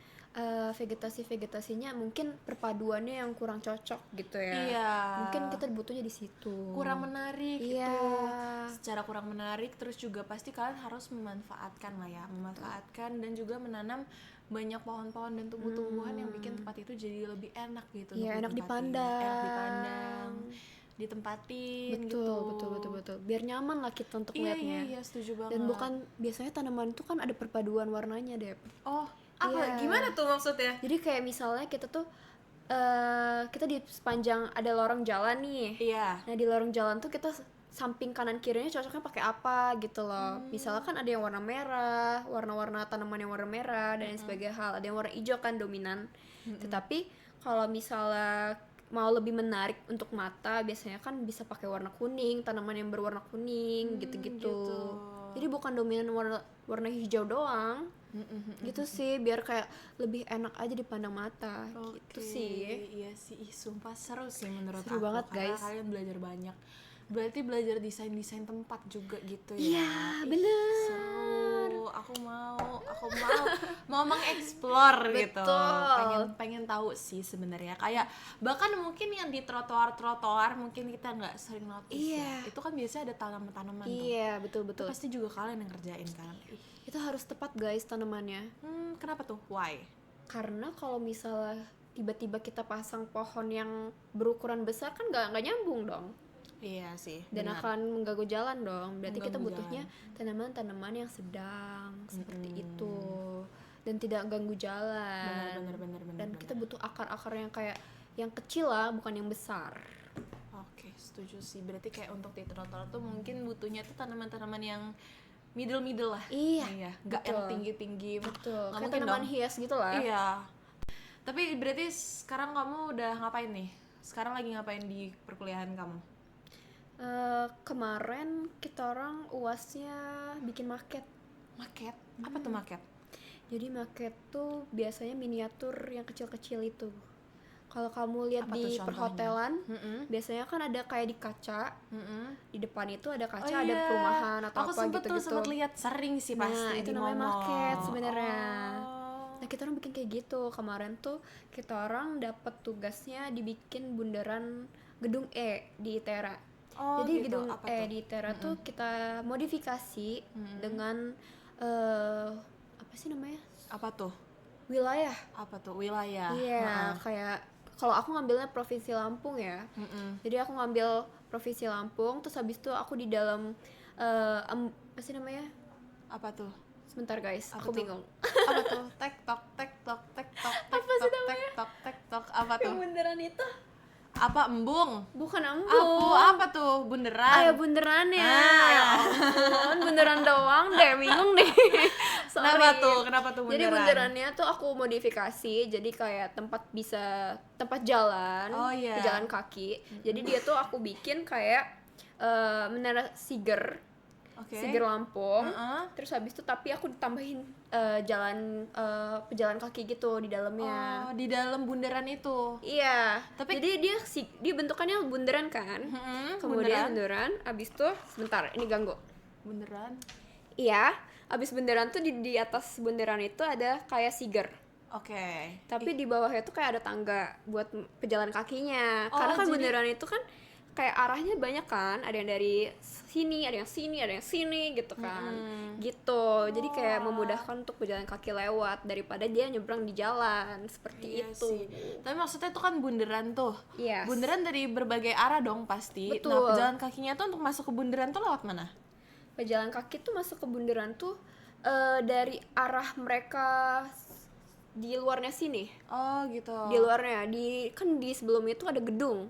vegetasinya mungkin perpaduannya yang kurang cocok gitu ya. Iya. Mungkin kita butuhnya di situ. Kurang menarik Iya. itu. Secara kurang menarik, terus juga pasti kalian harus memanfaatkan lah ya, memanfaatkan dan juga menanam banyak pohon-pohon dan tumbuh-tumbuhan yang bikin tempat itu jadi lebih enak gitu. Iya, untuk enak ditempatin. dipandang. Enak dipandang, ditempatin gitu. Betul. Biar nyaman lah kita untuk Iya, lihatnya. iya, setuju banget. Dan bukan biasanya tanaman itu kan ada perpaduan warnanya deh. Oh, apa? Iya. Gimana tuh maksudnya? Jadi kayak misalnya kita tuh kita di sepanjang ada lorong jalan nih. Iya. Nah di lorong jalan tuh kita samping kanan kirinya cocoknya pakai apa gitu loh. Misalnya kan ada yang warna merah, warna-warna tanaman yang warna merah dan lain sebagainya hal. Ada yang warna hijau kan dominan. Tetapi kalau misalnya mau lebih menarik untuk mata, biasanya kan bisa pakai warna kuning, tanaman yang berwarna kuning gitu-gitu. gitu. Jadi bukan dominan warna hijau doang. Gitu sih, biar kayak lebih enak aja dipandang mata. Gitu sih. Iya sih, sumpah seru sih menurut Seru aku. banget, Karena guys. kalian belajar banyak. Berarti belajar desain tempat juga gitu ya. Iya, Ih, bener. Seru. Aku mau mengeksplor gitu. Betul. Pengen tahu sih sebenarnya. Kayak bahkan mungkin yang di trotoar mungkin kita nggak sering notice ya. Iya. Itu kan biasanya ada tanaman-tanaman tuh. Iya, Itu betul. pasti juga kalian yang ngerjain kan. Ih, Itu harus tepat guys tanamannya. kenapa tuh? Why? Karena kalau misalnya tiba-tiba kita pasang pohon yang berukuran besar kan nggak nyambung dong. Iya sih. Dan benar. akan mengganggu jalan dong. Berarti kita Mengganggu butuhnya tanaman-tanaman yang sedang seperti itu dan tidak ganggu jalan. Benar. Dan kita butuh akar-akar yang kayak yang kecil lah, bukan yang besar. Oke, setuju sih. Berarti kayak untuk di trotoar tuh mungkin butuhnya tuh tanaman-tanaman yang middle lah. Iya, nggak betul. yang tinggi-tinggi. Betul. Nggak Kayak mungkin tanaman dong. hias gitu lah. Iya. Tapi berarti sekarang kamu udah ngapain nih? Sekarang lagi ngapain di perkuliahan kamu? Kemarin kita orang UASnya bikin maket. Maket? Apa tuh maket? Jadi maket tuh biasanya miniatur yang kecil-kecil itu. Kalau kamu lihat Apa tuh di contohnya? perhotelan, biasanya kan ada kayak di kaca, di depan itu ada kaca, Oh ada iya. perumahan atau Aku apa sempet gitu-gitu. sempet lihat sering sih Nah, pasti itu di namanya mall-mall. maket sebenarnya. Oh. Nah, kita orang bikin kayak gitu. Kemarin tuh kita orang dapat tugasnya dibikin bundaran gedung E di ITERA. Oh, Jadi gitu. gedung Apa E tuh? di ITERA tuh kita modifikasi dengan apa sih namanya? Apa tuh? Wilayah. Apa tuh? Wilayah. Iya, kayak kalau aku ngambilnya Provinsi Lampung ya. Jadi aku ngambil Provinsi Lampung, terus habis itu aku di dalam apa sih namanya? Apa tuh? Sebentar guys, Apa aku tuh? bingung. Apa tuh? Tek tok. Apa sih namanya? Tek tok. Apa tuh? Bundaran itu Apa embung? bukan Aku embung. apa tuh? Bunderan. Ya bundaran ya. Ah. Ya ampun, bundaran doang deh, bingung deh. Sorry. Kenapa tuh Jadi bunderan? bundarannya tuh aku modifikasi jadi kayak tempat jalan, Oh, iya. jalan kaki. Jadi dia tuh aku bikin kayak menara Siger, Oke. Siger Lampung. Heeh. Terus habis itu tapi aku ditambahin pejalan kaki gitu di dalamnya. Oh, di dalam bundaran itu. Iya. Tapi- jadi dia bentukannya bundaran kan. Kemudian bundaran, abis tuh sebentar ini ganggu. Bundaran. Iya, abis bundaran tuh di atas bundaran itu ada kayak Siger. Oke. Tapi di bawahnya tuh kayak ada tangga buat pejalan kakinya. Oh, Karena kan jadi- bundaran itu kan kayak arahnya banyak kan, ada yang dari sini, ada yang sini, ada yang sini gitu kan. Gitu. Jadi kayak memudahkan untuk pejalan kaki lewat daripada dia nyebrang di jalan seperti Iya itu. sih. Tapi maksudnya itu kan bundaran tuh. Yes. Bundaran dari berbagai arah dong pasti. Betul. Nah, pejalan kakinya tuh untuk masuk ke bundaran tuh lewat mana? pejalan kaki tuh masuk ke bundaran tuh dari arah mereka di luarnya sini. Oh gitu. Di luarnya, kan di sebelumnya itu ada gedung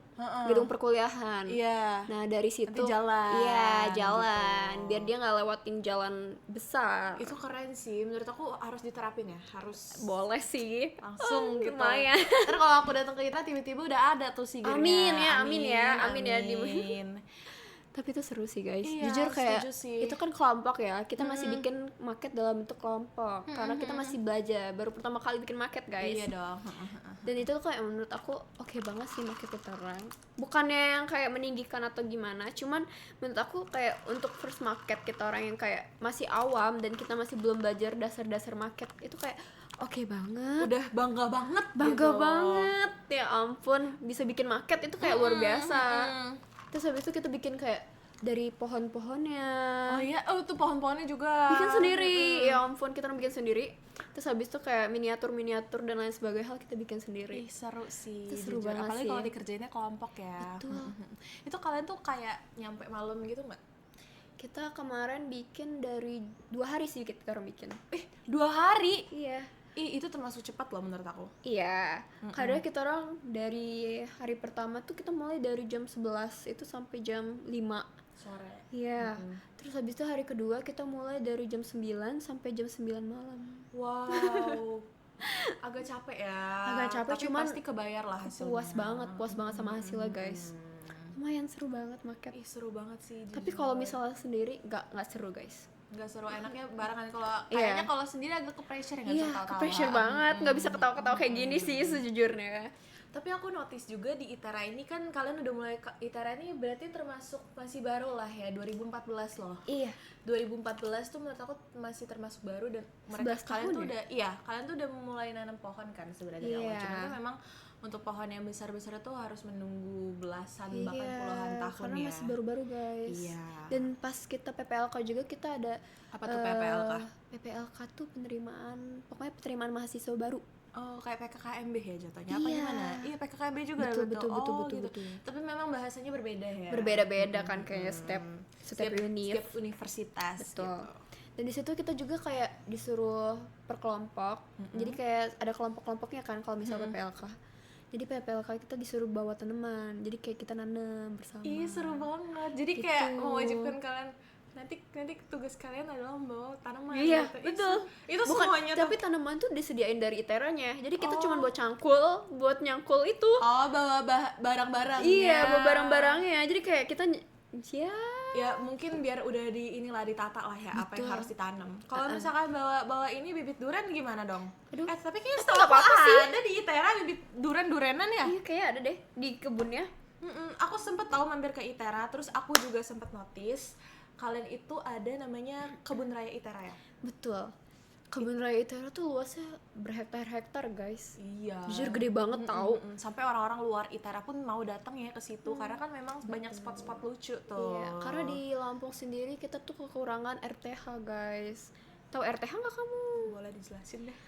perkuliahan. Iya. Nah dari situ Nanti jalan. iya jalan gitu. biar dia nggak lewatin jalan besar. Itu keren sih, menurut aku harus diterapin ya, harus Boleh sih langsung gitu. lumayan. Ntar kalau aku datang ke kita tiba-tiba udah ada tuh si Amin ya, amin ya. amin. Tapi itu seru sih guys, Iya, jujur kayak setuju sih. itu kan kelompok ya, kita masih bikin market dalam bentuk kelompok karena kita masih belajar, baru pertama kali bikin market guys. Iya dong. Dan itu tuh kayak menurut aku oke banget sih market Veteran. Bukannya yang kayak meninggikan atau gimana, cuman menurut aku kayak untuk first market kita orang yang kayak masih awam dan kita masih belum belajar dasar-dasar market, itu kayak oke banget. Udah bangga banget Bangga gitu. banget. Ya ampun, bisa bikin market itu kayak luar biasa. Terus habis itu kita bikin kayak dari pohon-pohonnya. Oh iya, tuh pohon-pohonnya juga Bikin sendiri. Ya ampun, kita bikin sendiri. Terus habis itu kayak miniatur-miniatur dan lain sebagainya hal kita bikin sendiri. Ih, seru sih. Itu seru jujur. banget Apalagi sih. kalau dikerjainnya kelompok ya. Betul. Itu kalian tuh kayak nyampe malam gitu nggak? Kita kemarin bikin dari 2 hari sih kita orang bikin. 2 hari? Iya. Itu termasuk cepat loh menurut aku. Iya. Karena kita orang dari hari pertama tuh kita mulai dari jam 11 itu sampai jam 5 Sore. Iya. Terus habis itu hari kedua kita mulai dari jam 9 sampai jam 9 malam. Wow. Agak capek ya. Agak capek, tapi cuman pasti kebayar lah hasilnya. Puas banget sama hasilnya guys. Lumayan seru banget market. Seru banget sih. Tapi kalau misalnya sendiri nggak seru guys. Nggak seru, enaknya barengan. Kalau Iya. kayaknya kalau sendiri agak ke pressure ya, nggak bisa Iya, ketawa-tawa. ke-pressure banget, nggak bisa ketawa-ketawa kayak gini sih sejujurnya. Tapi aku notice juga di ITERA ini kan kalian udah mulai ITERA ini berarti termasuk masih baru lah ya, 2014 loh. Iya. 2014 tuh menurut aku masih termasuk baru dan mereka 11 kalian tahun tuh ya? kalian tuh udah mulai nanam pohon kan sebenarnya dari awal. Iya. Cuman kan memang untuk pohon yang besar-besar itu harus menunggu belasan bahkan puluhan tahun karena ya. masih baru-baru guys. Iya. Dan pas kita PPLK juga kita ada Apa tuh PPLK? PPLK tuh pokoknya penerimaan mahasiswa baru. Oh, kayak PKKMB ya jatuhnya. Apa Iya. gimana? Iya, PKKMB juga Betul, betul. betul, Gitu. betul. Tapi memang bahasanya berbeda ya. Berbeda-beda kan kayaknya setiap univ. Setiap universitas Betul. gitu. Dan di situ kita juga kayak disuruh per kelompok. Jadi kayak ada kelompok-kelompoknya kan kalau misalnya PPLK. Jadi PPLK kita disuruh bawa tanaman. Jadi kayak kita nanam bersama. Ih, seru banget. Jadi Gitu. kayak mewajibkan kalian nanti tugas kalian adalah membawa tanaman. Iya, gitu. Ih, betul. Itu Bukan, semuanya tuh. tapi tanaman tuh disediain dari iteranya. Jadi kita cuma bawa cangkul buat nyangkul itu. Oh, bawa barang-barang. Iya, bawa barang-barangnya. Jadi kayak kita Ya mungkin biar udah ditata lah ya apa yang harus ditanam. Kalau misalkan bawa ini bibit durian gimana dong? Aduh. Tapi kayaknya Nggak setelah apa-apa sih. ada di ITERA bibit durian-durianan ya. iya kayak ada deh di kebunnya. Aku sempet tahu mampir ke ITERA, terus aku juga sempet notice kalian itu ada namanya Kebun Raya ITERA ya? Betul. Kebun raya ITERA tuh luasnya berhektar-hektar guys. Iya. Jujur gede banget tahu. Sampai orang-orang luar ITERA pun mau datang ya ke situ karena kan memang banyak spot-spot lucu tuh. Iya, karena di Lampung sendiri kita tuh kekurangan RTH guys. Tahu RTH nggak kamu? Boleh dijelasin deh.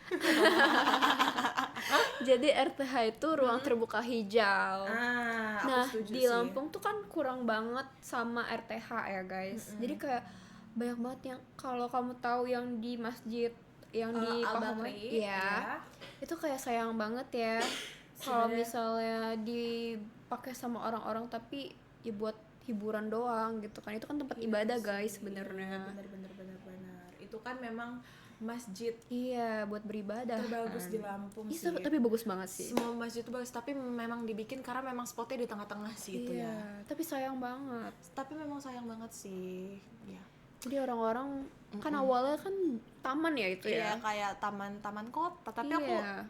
Jadi RTH itu ruang terbuka hijau. Aku Nah, setuju di sih. Lampung tuh kan kurang banget sama RTH ya guys. Jadi kayak banyak banget yang kalau kamu tahu yang di masjid yang di Al-Bakri, iya. Itu kayak sayang banget ya kalau misalnya dipakai sama orang-orang tapi ya buat hiburan doang gitu kan. Itu kan tempat ibadah guys sebenarnya. Bener. Itu kan memang masjid Iya, buat beribadah. terbagus kan. di Lampung sih. Iya, tapi bagus banget sih. Semua masjid itu bagus, tapi memang dibikin karena memang spotnya di tengah-tengah sih itu Iya, ya. tapi sayang banget. Tapi memang sayang banget sih. Ya. Jadi orang-orang kan awalnya kan taman ya itu Iya, ya. kayak taman kota, tapi aku Iya.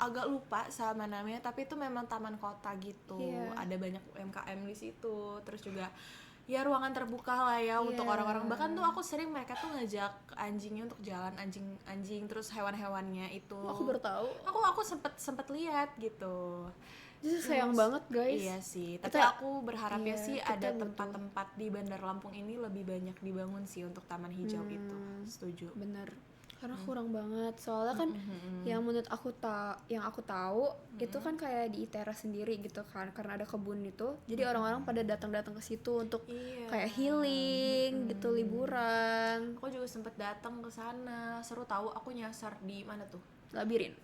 agak lupa sama namanya, tapi itu memang taman kota gitu. Iya. Ada banyak UMKM di situ, terus juga ya ruangan terbuka lah ya untuk Iya. orang-orang. Bahkan tuh aku sering mereka tuh ngajak anjingnya untuk jalan, anjing terus hewan-hewannya itu. Aku baru tahu. Aku sempet lihat gitu. Justru sayang banget guys. Iya sih, tapi Kita- aku berharapnya iya, sih kita ada butuh. tempat-tempat di Bandar Lampung ini lebih banyak dibangun sih untuk taman hijau itu. Setuju. Bener. karena kurang banget soalnya kan yang menurut yang aku tahu itu kan kayak di ITERA sendiri gitu kan, karena ada kebun itu jadi orang-orang pada datang ke situ untuk Iya. kayak healing gitu, liburan. Aku juga sempet datang ke sana, seru tahu. Aku nyasar di mana tuh? Labirin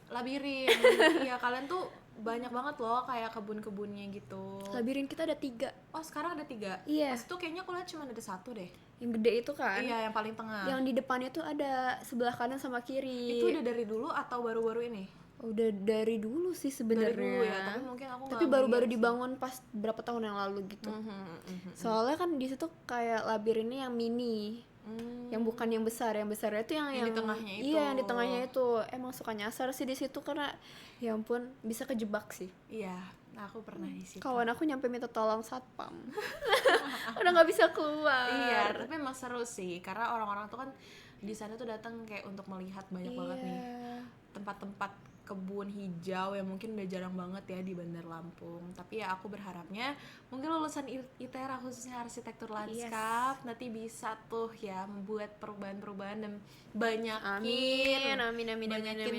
Iya, kalian tuh banyak banget loh kayak kebun-kebunnya gitu. kita ada 3. Oh, sekarang ada 3? Iya. Pas itu kayaknya aku lihat cuma ada 1 deh. Yang gede itu kan, Iya, yang paling tengah. yang di depannya tuh ada sebelah kanan sama kiri. Itu udah dari dulu atau baru-baru ini? Udah dari dulu sih sebenarnya. Dari dulu ya, tapi mungkin aku tapi nggak baru-baru ngeliat sih. dibangun pas berapa tahun yang lalu gitu. Soalnya kan di situ kayak labirinnya yang mini, yang bukan yang besar. Yang besarnya itu yang di tengahnya itu. Iya, yang di tengahnya itu. Emang suka nyasar sih di situ karena ya ampun bisa kejebak sih. Iya, aku pernah di situ. Kawan aku nyampe minta tolong satpam. Udah nggak bisa keluar. Iya, tapi emang seru sih karena orang-orang tuh kan di sana tuh datang kayak untuk melihat banyak banget nih tempat-tempat kebun hijau yang mungkin udah jarang banget ya di Bandar Lampung. Tapi ya aku berharapnya mungkin lulusan ITERA khususnya arsitektur lanskap nanti bisa tuh ya membuat perubahan-perubahan dan banyakin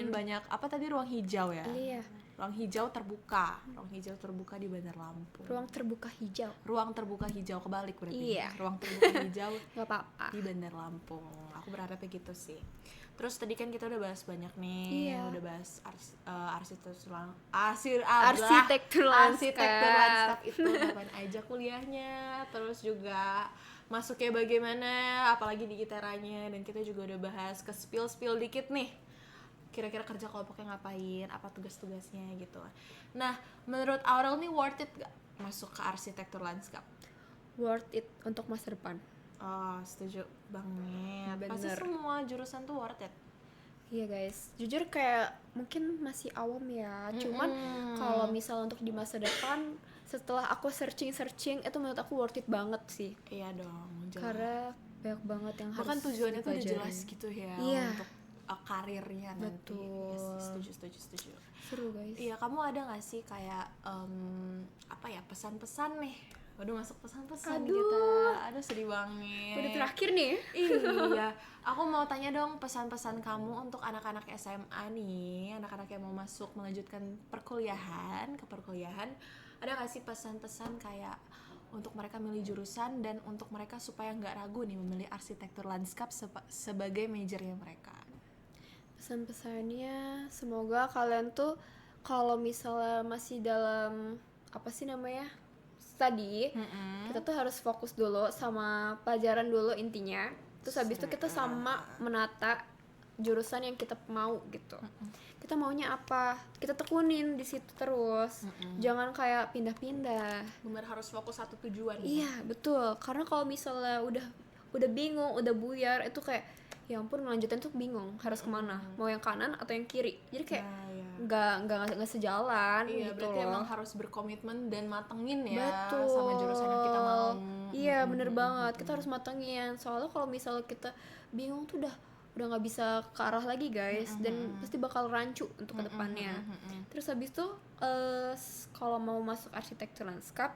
banyak apa tadi, ruang hijau ya. Iya. Ruang hijau terbuka di Bandar Lampung. Ruang terbuka hijau Kebalik berarti. Iya. Ruang terbuka hijau nggak apa-apa. di Bandar Lampung. Aku berharapnya gitu sih. Terus tadi kan kita udah bahas banyak nih. Iya. Udah bahas arsitektur lanskap itu kapan aja kuliahnya, terus juga masuknya bagaimana, apalagi di ITERA-nya, dan kita juga udah bahas ke spill dikit nih. Kira-kira kerja kelompoknya ngapain, apa tugas-tugasnya gitu. Nah, menurut Aurel nih worth it gak masuk ke arsitektur lanskap? Worth it untuk masa depan. Oh, setuju banget. Bener. Pasti semua jurusan tuh worth it. Iya guys, jujur kayak mungkin masih awam ya. Cuman kalau misal untuk di masa depan, setelah aku searching itu menurut aku worth it banget sih. Iya dong, jelas. Karena banyak banget yang harus bahkan tujuannya tuh udah dipelajarin. jelas gitu ya. Iya. Untuk karirnya nanti. Betul. Yes, setuju. Seru guys. Iya, kamu ada nggak sih kayak apa ya, pesan-pesan nih? Waduh, masuk pesan-pesan kita. Aduh, sedih banget. Udah terakhir nih. Iya, aku mau tanya dong pesan-pesan kamu untuk anak-anak SMA nih, anak-anak yang mau masuk melanjutkan perkuliahan. Ada nggak sih pesan-pesan kayak untuk mereka milih jurusan dan untuk mereka supaya nggak ragu nih memilih arsitektur lanskap sebagai majornya mereka? Pesan-pesannya semoga kalian tuh kalau misalnya masih dalam apa sih namanya study, kita tuh harus fokus dulu sama pelajaran dulu intinya. Terus habis itu kita sama menata jurusan yang kita mau gitu. Kita maunya apa, kita tekunin di situ terus. Jangan kayak pindah-pindah. Bener, harus fokus satu tujuan. Iya betul, karena kalau misalnya udah bingung, udah buyar, itu kayak ya ampun melanjutin tuh bingung harus kemana, mau yang kanan atau yang kiri, jadi kayak nggak sejalan. Iya, gitu berarti loh. emang harus berkomitmen dan matengin ya. Betul. Sama jurusan yang kita mau. Iya bener banget, kita harus matengin, soalnya kalau misalnya kita bingung tuh udah nggak bisa ke arah lagi guys, dan pasti bakal rancu untuk kedepannya. Terus habis itu kalau mau masuk arsitektur lanskap,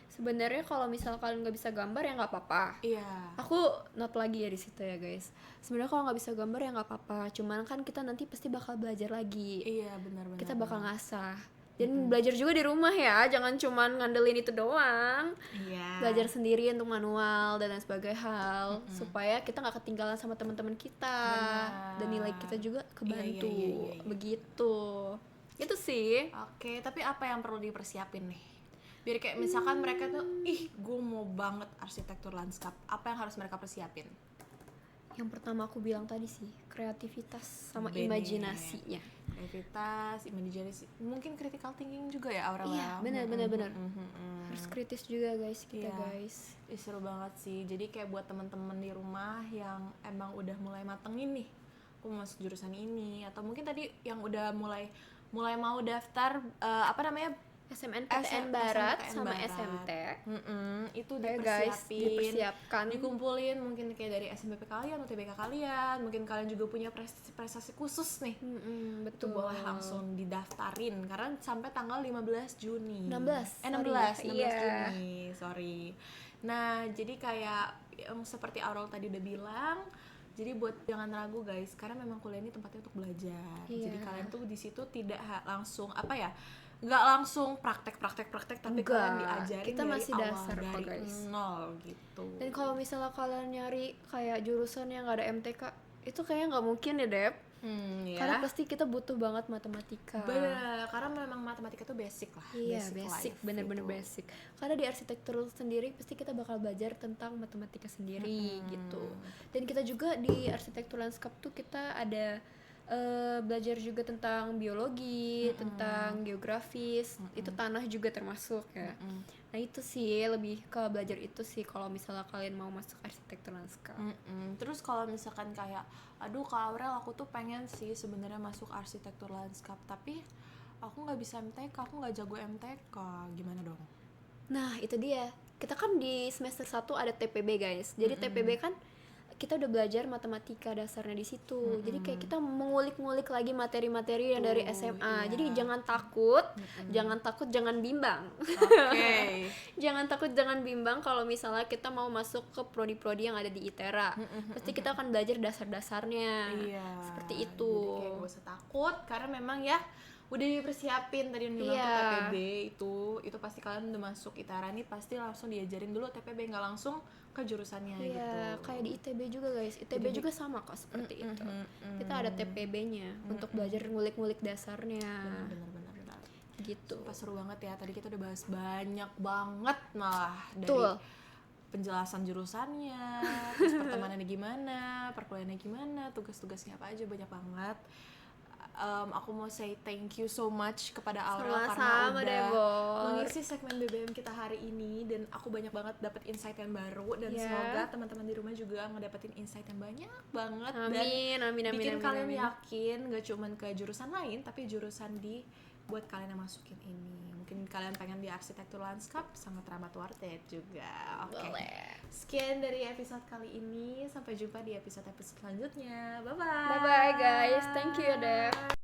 sebenarnya kalau misal kalian nggak bisa gambar ya nggak apa-apa. Iya. Aku note lagi ya di situ ya guys. Sebenarnya kalau nggak bisa gambar ya nggak apa-apa. Cuman kan kita nanti pasti bakal belajar lagi. Iya, benar. Kita bakal ngasah. Dan belajar juga di rumah ya. Jangan cuman ngandelin itu doang. Iya. Belajar sendiri untuk manual dan lain sebagainya hal, supaya kita nggak ketinggalan sama teman-teman kita. Benar. Dan nilai kita juga kebantu. Iya. Begitu. Itu sih. Oke, tapi apa yang perlu dipersiapin nih? Biar kayak misalkan mereka tuh, gue mau banget arsitektur lanskap. Apa yang harus mereka persiapin? Yang pertama aku bilang tadi sih, kreativitas sama Bener. imajinasinya. Kreativitas, imajinasi, mungkin critical thinking juga ya Aurel. Iya, benar. Harus kritis juga guys kita guys. Seru banget sih. Jadi kayak buat teman-teman di rumah yang emang udah mulai matengin nih, aku mau masuk jurusan ini, atau mungkin tadi yang udah mulai mau daftar SMNPTN Barat sama SMT. Itu Ya guys, dipersiapkan. dikumpulin mungkin kayak dari SMPP kalian, UTBK kalian, mungkin kalian juga punya prestasi khusus nih. Itu Betul. boleh langsung didaftarin karena sampai tanggal 15 Juni. 16 16 Juni, sorry. Nah, jadi kayak yang seperti Aurel tadi udah bilang, Jadi buat jangan ragu guys, karena memang kuliah ini tempatnya untuk belajar. Iya. Jadi kalian tuh di situ tidak langsung nggak langsung praktek, tapi Enggak, kalian diajarin kita dari masih awal, dasar kok, dari guys. nol gitu. Dan kalau misalnya kalian nyari kayak jurusan yang nggak ada MTK, itu kayaknya nggak mungkin ya, Dep. Ya. Karena pasti kita butuh banget matematika. Bener, karena memang matematika tuh basic lah. Iya, basic, life bener-bener gitu. basic. Karena di arsitektur sendiri pasti kita bakal belajar tentang matematika sendiri gitu. Dan kita juga di arsitektur lanskap tuh kita ada belajar juga tentang biologi, tentang geografis, itu tanah juga termasuk ya. Nah itu sih lebih ke belajar itu sih kalau misalnya kalian mau masuk arsitektur lanskap. Terus kalau misalkan kayak, aduh Kak Aurel, aku tuh pengen sih sebenarnya masuk arsitektur lanskap, tapi aku nggak bisa MTK, aku nggak jago MTK, gimana dong? Nah itu dia, kita kan di semester 1 ada TPB guys. Jadi TPB kan kita udah belajar matematika dasarnya di situ. Jadi kayak kita mengulik-ngulik lagi materi-materi yang dari SMA. iya. Jadi jangan takut, jangan bimbang. Oke. Jangan takut, jangan bimbang kalau misalnya kita mau masuk ke prodi-prodi yang ada di ITERA. Pasti kita akan belajar dasar-dasarnya. Iya. Seperti itu. Jadi kayak gak usah takut, karena memang ya udah dipersiapin tadi yang bilang Iya. tuh TPB itu pasti kalian udah masuk ITERA nih pasti langsung diajarin dulu TPB, nggak langsung ke jurusannya gitu. Iya, kayak di ITB juga guys. ITB juga sama kok seperti itu. Kita ada TPB-nya untuk belajar ngulik-ngulik dasarnya. Benar. Gitu. Pas seru banget ya, tadi kita udah bahas banyak banget malah dari Betul. penjelasan jurusannya, terus pertemanannya gimana, perkuliahannya gimana, tugas-tugasnya apa aja, banyak banget. Aku mau say thank you so much kepada Aurel karena Sama-sama, udah Debor. mengisi segmen BBM kita hari ini, dan aku banyak banget dapet insight yang baru, dan Ya. semoga teman-teman di rumah juga ngedapetin insight yang banyak banget Amin, dan amin, amin, bikin amin, kalian amin. yakin gak cuman ke jurusan lain tapi jurusan buat kalian yang masukin ini. Mungkin kalian pengen di arsitektur lanskap, sangat ramah worth it juga. Oke. Boleh. Sekian dari episode kali ini, sampai jumpa di episode selanjutnya. Bye bye. Bye bye guys. Thank you ya, Dep.